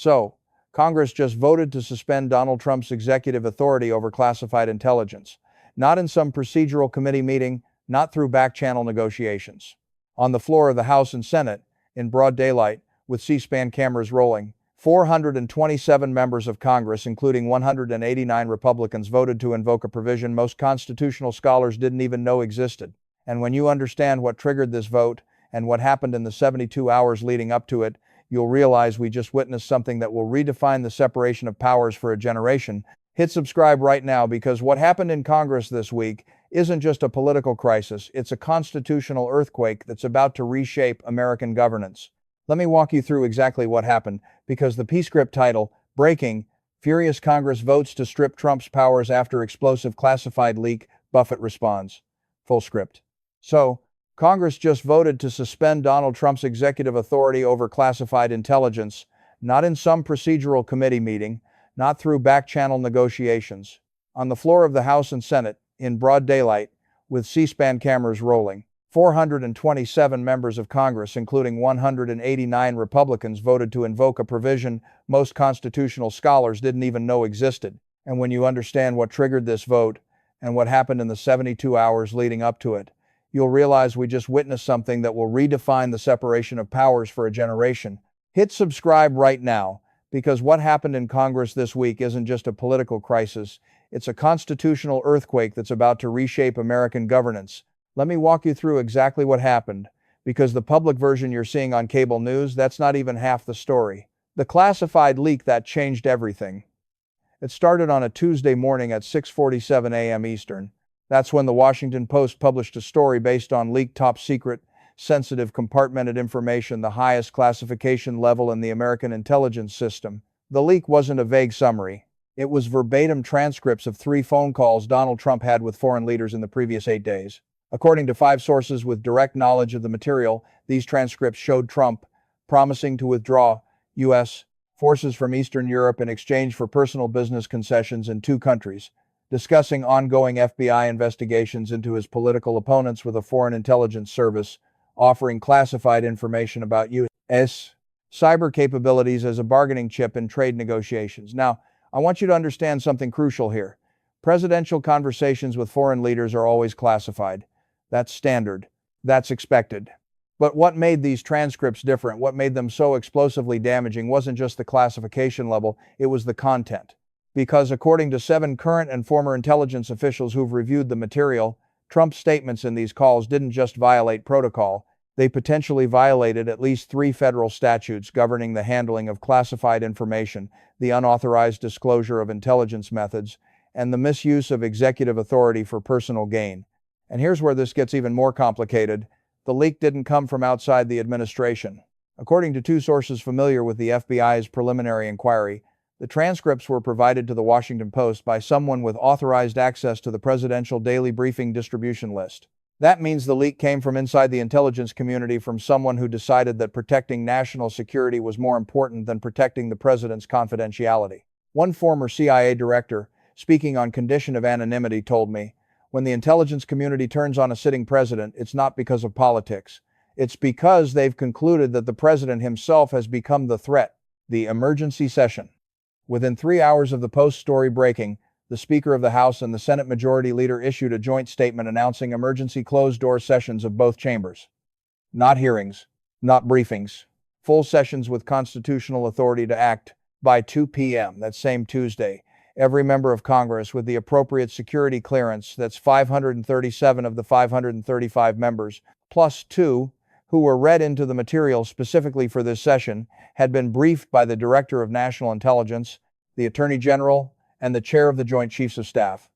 So, Congress just voted to suspend Donald Trump's executive authority over classified intelligence, not in some procedural committee meeting, not through back-channel negotiations. On the floor of the House and Senate, in broad daylight, with C-SPAN cameras rolling, 427 members of Congress, including 189 Republicans, voted to invoke a provision most constitutional scholars didn't even know existed. And when you understand what triggered this vote and what happened in the 72 hours leading up to it, you'll realize we just witnessed something that will redefine the separation of powers for a generation. Hit subscribe right now, because what happened in Congress this week isn't just a political crisis, it's a constitutional earthquake that's about to reshape American governance. Let me walk you through exactly what happened, because the P-script title, Breaking, Furious Congress Votes to Strip Trump's Powers After Explosive Classified Leak, Buffett Responds. Full script. So, Congress just voted to suspend Donald Trump's executive authority over classified intelligence, not in some procedural committee meeting, not through back-channel negotiations. On the floor of the House and Senate, in broad daylight, with C-SPAN cameras rolling, 427 members of Congress, including 189 Republicans, voted to invoke a provision most constitutional scholars didn't even know existed. And when you understand what triggered this vote and what happened in the 72 hours leading up to it, you'll realize we just witnessed something that will redefine the separation of powers for a generation. Hit subscribe right now, because what happened in Congress this week isn't just a political crisis, it's a constitutional earthquake that's about to reshape American governance. Let me walk you through exactly what happened, because the public version you're seeing on cable news, that's not even half the story. The classified leak that changed everything. It started on a Tuesday morning at 6:47 a.m. Eastern. That's when the Washington Post published a story based on leaked top-secret, sensitive, compartmented information, the highest classification level in the American intelligence system. The leak wasn't a vague summary. It was verbatim transcripts of 3 phone calls Donald Trump had with foreign leaders in the previous 8 days. According to 5 sources with direct knowledge of the material, these transcripts showed Trump promising to withdraw U.S. forces from Eastern Europe in exchange for personal business concessions in 2 countries, discussing ongoing FBI investigations into his political opponents with a foreign intelligence service, offering classified information about U.S. cyber capabilities as a bargaining chip in trade negotiations. Now, I want you to understand something crucial here. Presidential conversations with foreign leaders are always classified. That's standard. That's expected. But what made these transcripts different, what made them so explosively damaging, wasn't just the classification level, it was the content. Because according to 7 current and former intelligence officials who've reviewed the material, Trump's statements in these calls didn't just violate protocol, they potentially violated at least 3 federal statutes governing the handling of classified information, the unauthorized disclosure of intelligence methods, and the misuse of executive authority for personal gain. And here's where this gets even more complicated. The leak didn't come from outside the administration. According to 2 sources familiar with the FBI's preliminary inquiry, the transcripts were provided to the Washington Post by someone with authorized access to the presidential daily briefing distribution list. That means the leak came from inside the intelligence community, from someone who decided that protecting national security was more important than protecting the president's confidentiality. One former CIA director, speaking on condition of anonymity, told me, "When the intelligence community turns on a sitting president, it's not because of politics. It's because they've concluded that the president himself has become the threat." The emergency session. Within 3 hours of the Post story breaking, the Speaker of the House and the Senate Majority Leader issued a joint statement announcing emergency closed-door sessions of both chambers. Not hearings, not briefings. Full sessions with constitutional authority to act by 2 p.m. that same Tuesday. Every member of Congress with the appropriate security clearance, that's 537 of the 535 members, plus 2, who were read into the material specifically for this session, had been briefed by the Director of National Intelligence, the Attorney General, and the Chair of the Joint Chiefs of Staff.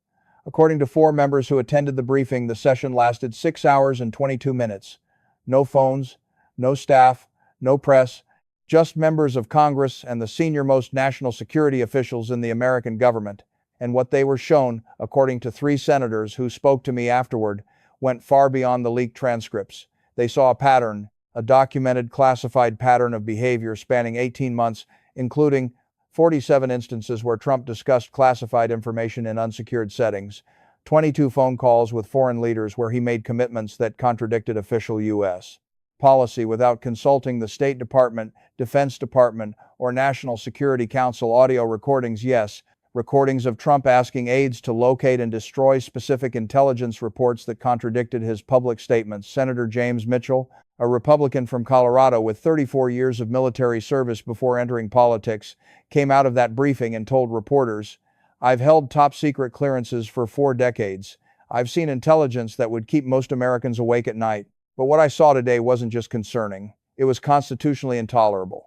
According to 4 members who attended the briefing, the session lasted 6 hours and 22 minutes. No phones, no staff, no press, just members of Congress and the senior-most national security officials in the American government. And what they were shown, according to 3 senators who spoke to me afterward, went far beyond the leaked transcripts. They saw a pattern, a documented, classified pattern of behavior spanning 18 months, including 47 instances where Trump discussed classified information in unsecured settings, 22 phone calls with foreign leaders where he made commitments that contradicted official U.S. policy without consulting the State Department, Defense Department, or National Security Council. Audio recordings, yes. Recordings of Trump asking aides to locate and destroy specific intelligence reports that contradicted his public statements. Senator James Mitchell, a Republican from Colorado with 34 years of military service before entering politics, came out of that briefing and told reporters, "I've held top-secret clearances for 4 decades. I've seen intelligence that would keep most Americans awake at night. But what I saw today wasn't just concerning. It was constitutionally intolerable."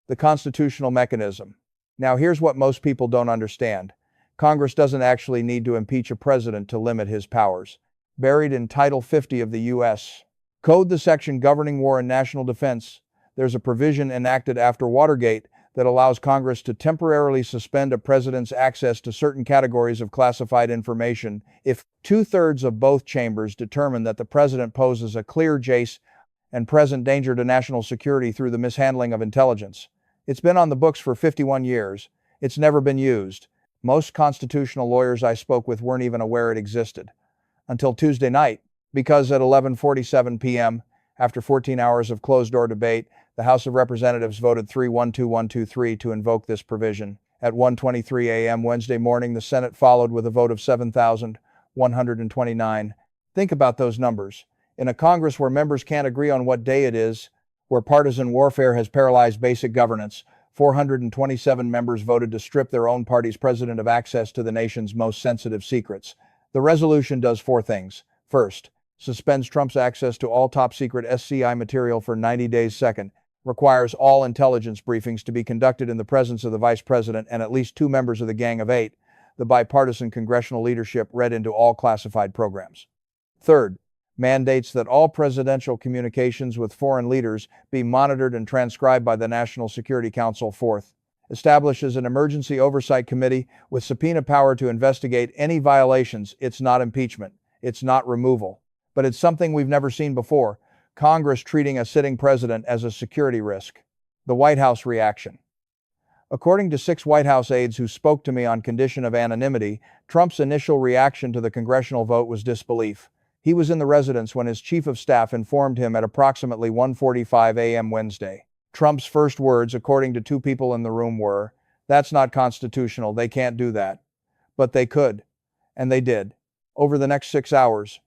The constitutional mechanism. Now here's what most people don't understand. Congress doesn't actually need to impeach a president to limit his powers. Buried in Title 50 of the U.S. Code, the section governing war and national defense, there's a provision enacted after Watergate that allows Congress to temporarily suspend a president's access to certain categories of classified information if 2/3 of both chambers determine that the president poses a clear jace and present danger to national security through the mishandling of intelligence. It's been on the books for 51 years. It's never been used. Most constitutional lawyers I spoke with weren't even aware it existed until Tuesday night, because at 11:47 p.m., after 14 hours of closed-door debate, the House of Representatives voted 3-1-2-1-2-3 to invoke this provision. At 1:23 a.m. Wednesday morning, the Senate followed with a vote of 7,129. Think about those numbers. In a Congress where members can't agree on what day it is, where partisan warfare has paralyzed basic governance, 427 members voted to strip their own party's president of access to the nation's most sensitive secrets. The resolution does 4 things. First, suspends Trump's access to all top-secret SCI material for 90 days. Second, requires all intelligence briefings to be conducted in the presence of the vice president and at least 2 members of the Gang of 8, the bipartisan congressional leadership read into all classified programs. Third, mandates that all presidential communications with foreign leaders be monitored and transcribed by the National Security Council. Fourth, establishes an emergency oversight committee with subpoena power to investigate any violations. It's not impeachment. It's not removal. But it's something we've never seen before. Congress treating a sitting president as a security risk. The White House reaction. According to 6 White House aides who spoke to me on condition of anonymity, Trump's initial reaction to the congressional vote was disbelief. He was in the residence when his chief of staff informed him at approximately 1:45 a.m. Wednesday. Trump's first words, according to 2 people in the room, were, "That's not constitutional, they can't do that." But they could. And they did. Over the next 6 hours,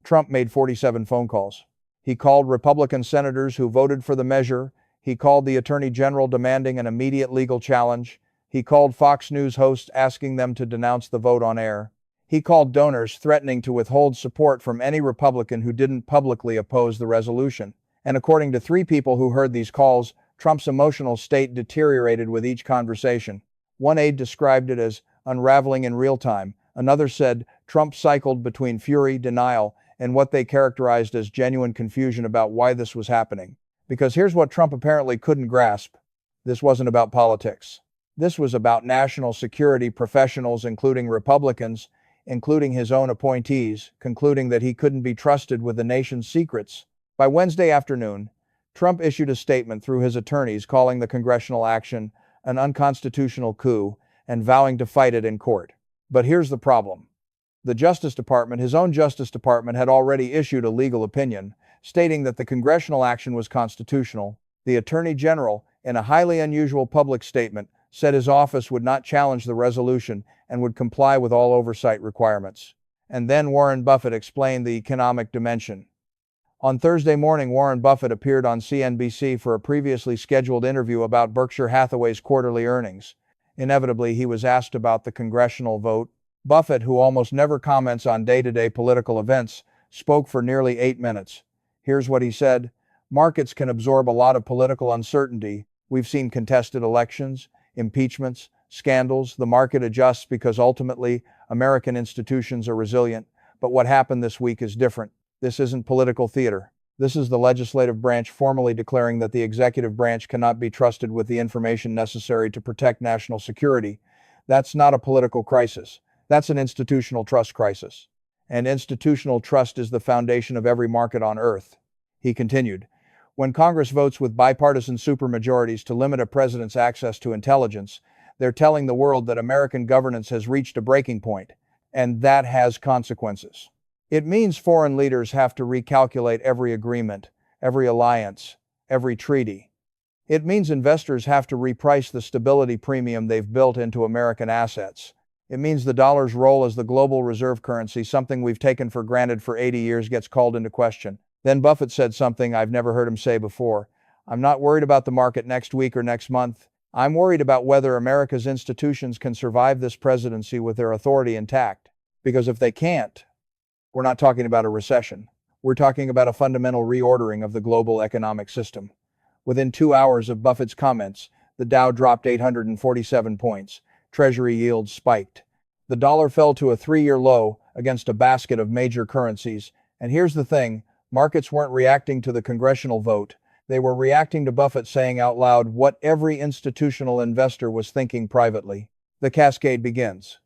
Trump made 47 phone calls. He called Republican senators who voted for the measure. He called the Attorney General demanding an immediate legal challenge. He called Fox News hosts asking them to denounce the vote on air. He called donors threatening to withhold support from any Republican who didn't publicly oppose the resolution. And according to 3 people who heard these calls, Trump's emotional state deteriorated with each conversation. One aide described it as unraveling in real time. Another said Trump cycled between fury, denial, and what they characterized as genuine confusion about why this was happening. Because here's what Trump apparently couldn't grasp. This wasn't about politics. This was about national security professionals, including Republicans, including his own appointees, concluding that he couldn't be trusted with the nation's secrets. By Wednesday afternoon, Trump issued a statement through his attorneys calling the congressional action an unconstitutional coup and vowing to fight it in court. But here's the problem. The Justice Department, his own Justice Department, had already issued a legal opinion stating that the congressional action was constitutional. The Attorney General, in a highly unusual public statement, said his office would not challenge the resolution and would comply with all oversight requirements. And then Warren Buffett explained the economic dimension. On Thursday morning, Warren Buffett appeared on CNBC for a previously scheduled interview about Berkshire Hathaway's quarterly earnings. Inevitably, he was asked about the congressional vote. Buffett, who almost never comments on day-to-day political events, spoke for nearly 8 minutes. Here's what he said. "Markets can absorb a lot of political uncertainty. We've seen contested elections, impeachments, scandals. The market adjusts because ultimately American institutions are resilient. But what happened this week is different. This isn't political theater. This is the legislative branch formally declaring that the executive branch cannot be trusted with the information necessary to protect national security. That's not a political crisis. That's an institutional trust crisis. And institutional trust is the foundation of every market on earth." He continued, "When Congress votes with bipartisan supermajorities to limit a president's access to intelligence, they're telling the world that American governance has reached a breaking point, and that has consequences. It means foreign leaders have to recalculate every agreement, every alliance, every treaty. It means investors have to reprice the stability premium they've built into American assets. It means the dollar's role as the global reserve currency, something we've taken for granted for 80 years, gets called into question. Then Buffett said something I've never heard him say before. I'm not worried about the market next week or next month. I'm worried about whether America's institutions can survive this presidency with their authority intact. Because if they can't, we're not talking about a recession. We're talking about a fundamental reordering of the global economic system. Within 2 hours of Buffett's comments, the Dow dropped 847 points. Treasury yields spiked. The dollar fell to a 3-year low against a basket of major currencies. And here's the thing, markets weren't reacting to the congressional vote. They were reacting to Buffett saying out loud what every institutional investor was thinking privately. The cascade begins.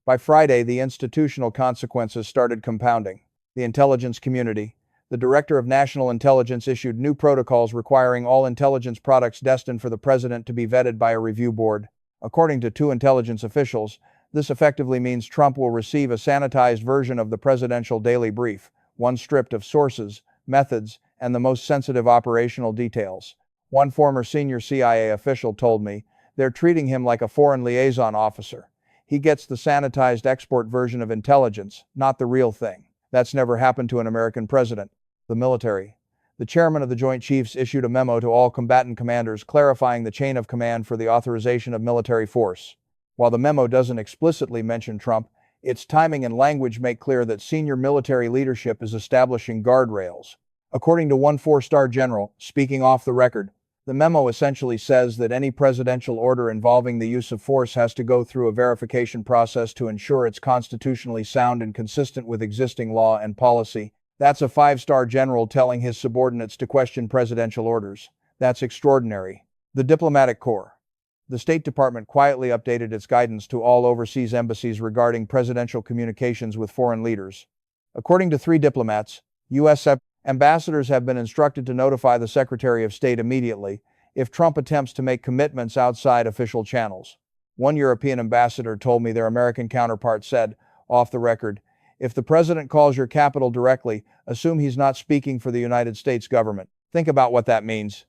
By Friday, the institutional consequences started compounding. The intelligence community, the Director of National Intelligence, issued new protocols requiring all intelligence products destined for the president to be vetted by a review board. According to 2 intelligence officials, this effectively means Trump will receive a sanitized version of the presidential daily brief, one stripped of sources, methods, and the most sensitive operational details. One former senior CIA official told me, they're treating him like a foreign liaison officer. He gets the sanitized export version of intelligence, not the real thing. That's never happened to an American president. The military. The chairman of the Joint Chiefs issued a memo to all combatant commanders clarifying the chain of command for the authorization of military force. While the memo doesn't explicitly mention Trump, its timing and language make clear that senior military leadership is establishing guardrails. According to one 4-star general, speaking off the record, the memo essentially says that any presidential order involving the use of force has to go through a verification process to ensure it's constitutionally sound and consistent with existing law and policy. That's a 5-star general telling his subordinates to question presidential orders. That's extraordinary. The diplomatic corps. The State Department quietly updated its guidance to all overseas embassies regarding presidential communications with foreign leaders. According to 3 diplomats, U.S. ambassadors have been instructed to notify the Secretary of State immediately if Trump attempts to make commitments outside official channels. One European ambassador told me their American counterpart said, off the record, if the president calls your capital directly, assume he's not speaking for the United States government. Think about what that means.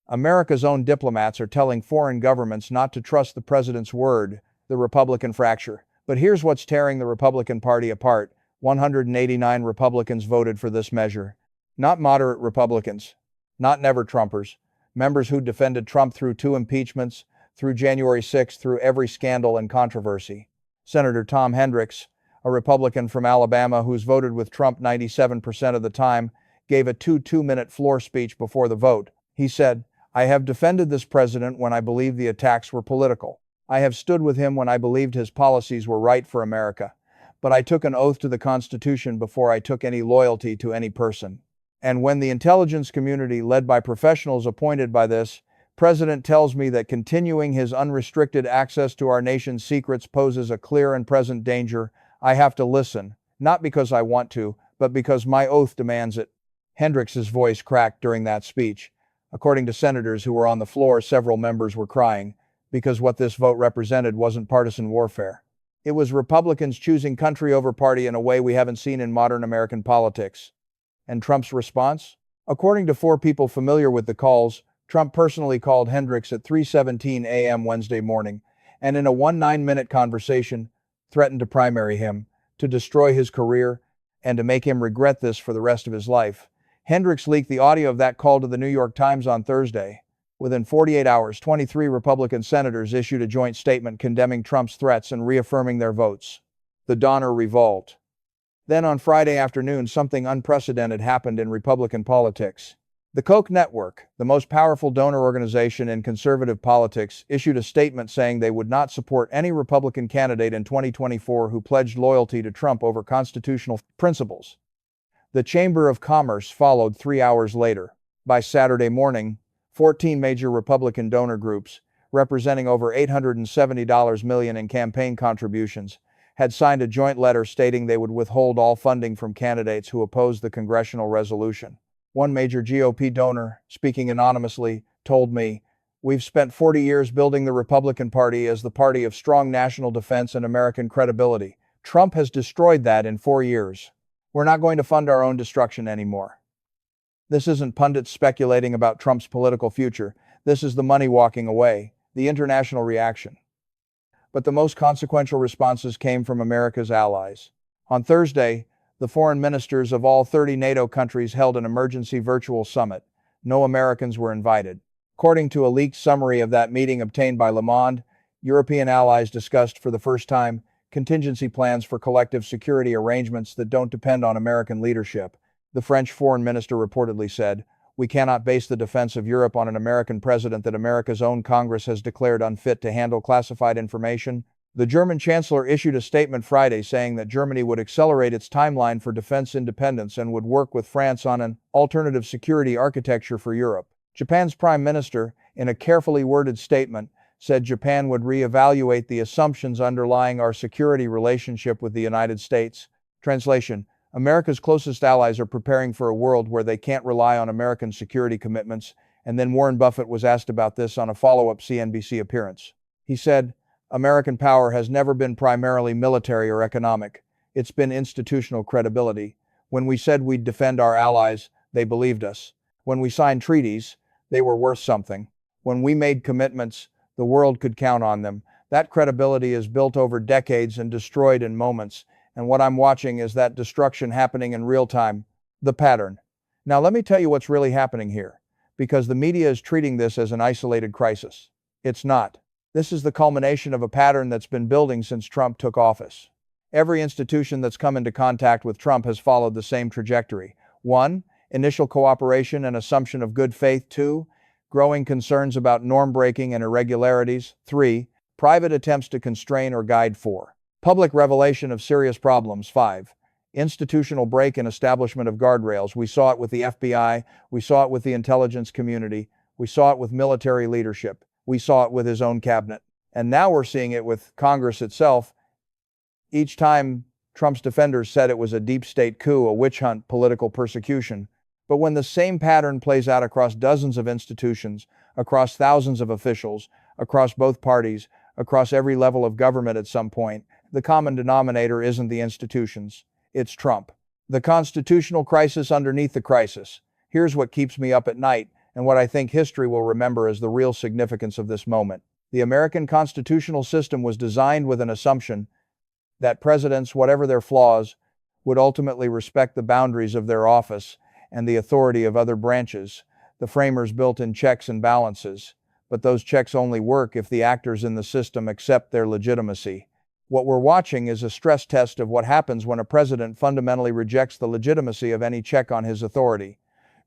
America's own diplomats are telling foreign governments not to trust the president's word, the Republican fracture. But here's what's tearing the Republican Party apart. 189 Republicans voted for this measure. Not moderate Republicans, not never-Trumpers, members who defended Trump through 2 impeachments, through January 6th, through every scandal and controversy. Senator Tom Hendricks, a Republican from Alabama who's voted with Trump 97% of the time, gave a 2-minute floor speech before the vote. He said, I have defended this president when I believed the attacks were political. I have stood with him when I believed his policies were right for America. But I took an oath to the Constitution before I took any loyalty to any person. And when the intelligence community, led by professionals appointed by this president, tells me that continuing his unrestricted access to our nation's secrets poses a clear and present danger, I have to listen, not because I want to, but because my oath demands it. Hendricks's voice cracked during that speech. According to senators who were on the floor, several members were crying, because what this vote represented wasn't partisan warfare. It was Republicans choosing country over party in a way we haven't seen in modern American politics. And Trump's response? According to 4 people familiar with the calls, Trump personally called Hendricks at 3:17 a.m. Wednesday morning, and in a 19-minute conversation, threatened to primary him, to destroy his career, and to make him regret this for the rest of his life. Hendricks leaked the audio of that call to the New York Times on Thursday. Within 48 hours, 23 Republican senators issued a joint statement condemning Trump's threats and reaffirming their votes. The Donner Revolt. Then on Friday afternoon, something unprecedented happened in Republican politics. The Koch network, the most powerful donor organization in conservative politics, issued a statement saying they would not support any Republican candidate in 2024 who pledged loyalty to Trump over constitutional principles. The Chamber of Commerce followed 3 hours later. By Saturday morning, 14 major Republican donor groups, representing over $870 million in campaign contributions, had signed a joint letter stating they would withhold all funding from candidates who opposed the congressional resolution. One major GOP donor, speaking anonymously, told me, "We've spent 40 years building the Republican Party as the party of strong national defense and American credibility. Trump has destroyed that in 4 years. We're not going to fund our own destruction anymore." This isn't pundits speculating about Trump's political future. This is the money walking away, the international reaction. But the most consequential responses came from America's allies. On Thursday, the foreign ministers of all 30 NATO countries held an emergency virtual summit. No Americans were invited. According to a leaked summary of that meeting obtained by Le Monde, European allies discussed for the first time contingency plans for collective security arrangements that don't depend on American leadership. The French foreign minister reportedly said, "We cannot base the defense of Europe on an American president that America's own Congress has declared unfit to handle classified information." The German chancellor issued a statement Friday saying that Germany would accelerate its timeline for defense independence and would work with France on an alternative security architecture for Europe. Japan's prime minister, in a carefully worded statement, said Japan would re-evaluate the assumptions underlying our security relationship with the United States. Translation: America's closest allies are preparing for a world where they can't rely on American security commitments, and then Warren Buffett was asked about this on a follow-up CNBC appearance. He said, "American power has never been primarily military or economic. It's been institutional credibility. When we said we'd defend our allies, they believed us. When we signed treaties, they were worth something. When we made commitments, the world could count on them. That credibility is built over decades and destroyed in moments, and what I'm watching is that destruction happening in real time. The pattern." Now let me tell you what's really happening here, because the media is treating this as an isolated crisis. It's not. This is the culmination of a pattern that's been building since Trump took office. Every institution that's come into contact with Trump has followed the same trajectory. 1. Initial cooperation and assumption of good faith. 2. Growing concerns about norm-breaking and irregularities. 3. Private attempts to constrain or guide. 4. Public revelation of serious problems. 5. Institutional break and establishment of guardrails. We saw it with the FBI. We saw it with the intelligence community. We saw it with military leadership. We saw it with his own cabinet. And now we're seeing it with Congress itself. Each time, Trump's defenders said it was a deep state coup, a witch hunt, political persecution. But when the same pattern plays out across dozens of institutions, across thousands of officials, across both parties, across every level of government at some point, the common denominator isn't the institutions, it's Trump. The constitutional crisis underneath the crisis. Here's what keeps me up at night, and what I think history will remember as the real significance of this moment. The American constitutional system was designed with an assumption that presidents, whatever their flaws, would ultimately respect the boundaries of their office and the authority of other branches. The framers built in checks and balances, but those checks only work if the actors in the system accept their legitimacy. What we're watching is a stress test of what happens when a president fundamentally rejects the legitimacy of any check on his authority.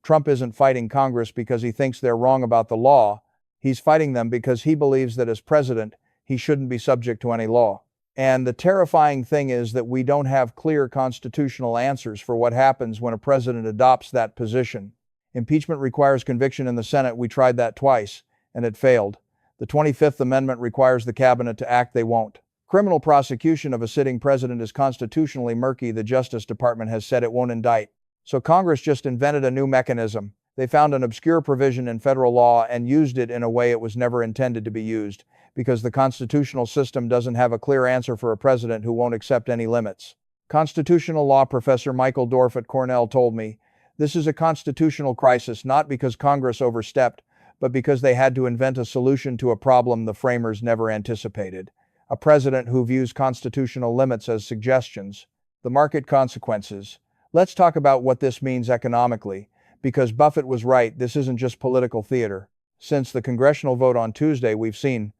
Trump isn't fighting Congress because he thinks they're wrong about the law. He's fighting them because he believes that as president, he shouldn't be subject to any law. And the terrifying thing is that we don't have clear constitutional answers for what happens when a president adopts that position. Impeachment requires conviction in the Senate. We tried that twice, and it failed. The 25th Amendment requires the cabinet to act. They won't. Criminal prosecution of a sitting president is constitutionally murky. The Justice Department has said it won't indict. So Congress just invented a new mechanism. They found an obscure provision in federal law and used it in a way it was never intended to be used, because the constitutional system doesn't have a clear answer for a president who won't accept any limits. Constitutional law professor Michael Dorf at Cornell told me, "This is a constitutional crisis not because Congress overstepped, but because they had to invent a solution to a problem the framers never anticipated. A president who views constitutional limits as suggestions." The market consequences. Let's talk about what this means economically, because Buffett was right, this isn't just political theater. Since the congressional vote on Tuesday, we've seen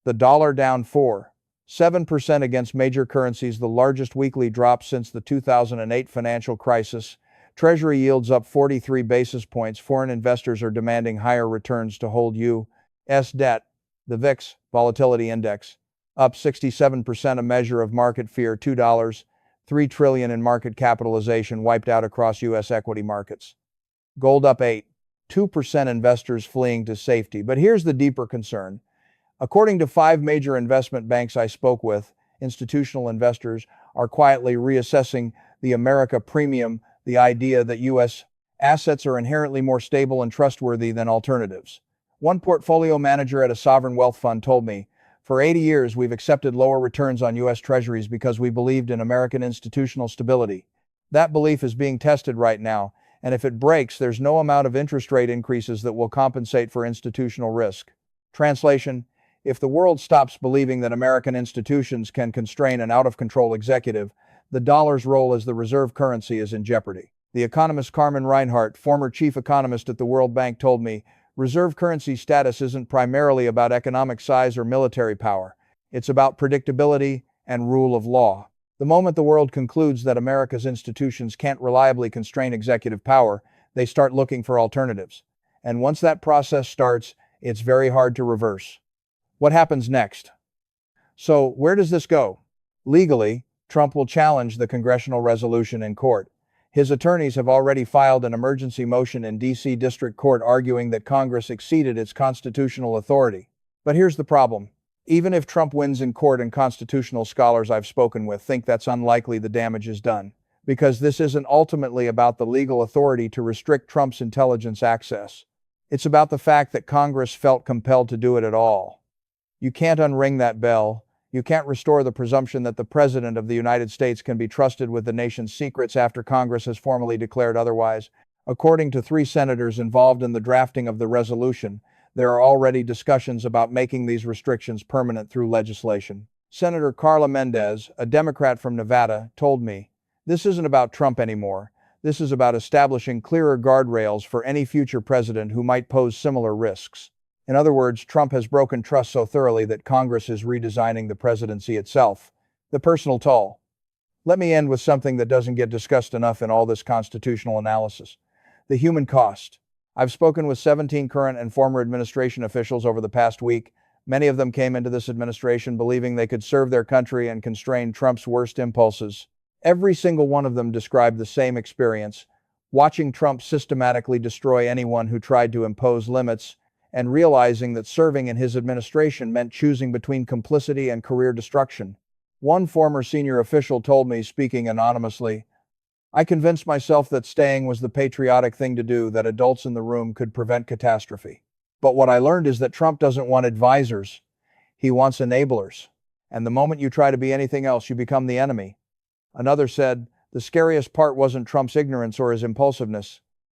the dollar down 4.7% against major currencies, the largest weekly drop since the 2008 financial crisis. Treasury yields up 43 basis points. Foreign investors are demanding higher returns to hold U.S. debt. The VIX, Volatility Index, up 67%, a measure of market fear. $2.3 trillion in market capitalization wiped out across U.S. equity markets. Gold up 8.2%, investors fleeing to safety. But here's the deeper concern. According to 5 major investment banks I spoke with, institutional investors are quietly reassessing the America premium, the idea that U.S. assets are inherently more stable and trustworthy than alternatives. One portfolio manager at a sovereign wealth fund told me, "For 80 years, we've accepted lower returns on U.S. treasuries because we believed in American institutional stability. That belief is being tested right now, And if it breaks, there's no amount of interest rate increases that will compensate for institutional risk. Translation: if the world stops believing that American institutions can constrain an out-of-control executive, the dollar's role as the reserve currency is in jeopardy. The economist Carmen Reinhart, former chief economist at the World Bank, told me, reserve currency status isn't primarily about economic size or military power. It's about predictability and rule of law. The moment the world concludes that America's institutions can't reliably constrain executive power, they start looking for alternatives. And once that process starts, it's very hard to reverse. What happens next? So, where does this go? Legally, Trump will challenge the congressional resolution in court. His attorneys have already filed an emergency motion in D.C. District Court arguing that Congress exceeded its constitutional authority. But here's the problem. Even if Trump wins in court, and constitutional scholars I've spoken with think that's unlikely, the damage is done. Because this isn't ultimately about the legal authority to restrict Trump's intelligence access. It's about the fact that Congress felt compelled to do it at all. You can't unring that bell. You can't restore the presumption that the President of the United States can be trusted with the nation's secrets after Congress has formally declared otherwise. According to 3 senators involved in the drafting of the resolution, there are already discussions about making these restrictions permanent through legislation. Senator Carla Mendez, a Democrat from Nevada, told me, "This isn't about Trump anymore. This is about establishing clearer guardrails for any future president who might pose similar risks." In other words, Trump has broken trust so thoroughly that Congress is redesigning the presidency itself. The personal toll. Let me end with something that doesn't get discussed enough in all this constitutional analysis. The human cost. I've spoken with 17 current and former administration officials over the past week. Many of them came into this administration believing they could serve their country and constrain Trump's worst impulses. Every single one of them described the same experience, watching Trump systematically destroy anyone who tried to impose limits, and realizing that serving in his administration meant choosing between complicity and career destruction. One former senior official told me, speaking anonymously, "I convinced myself that staying was the patriotic thing to do, that adults in the room could prevent catastrophe. But what I learned is that Trump doesn't want advisors. He wants enablers. And the moment you try to be anything else, you become the enemy." Another said, "The scariest part wasn't Trump's ignorance or his impulsiveness.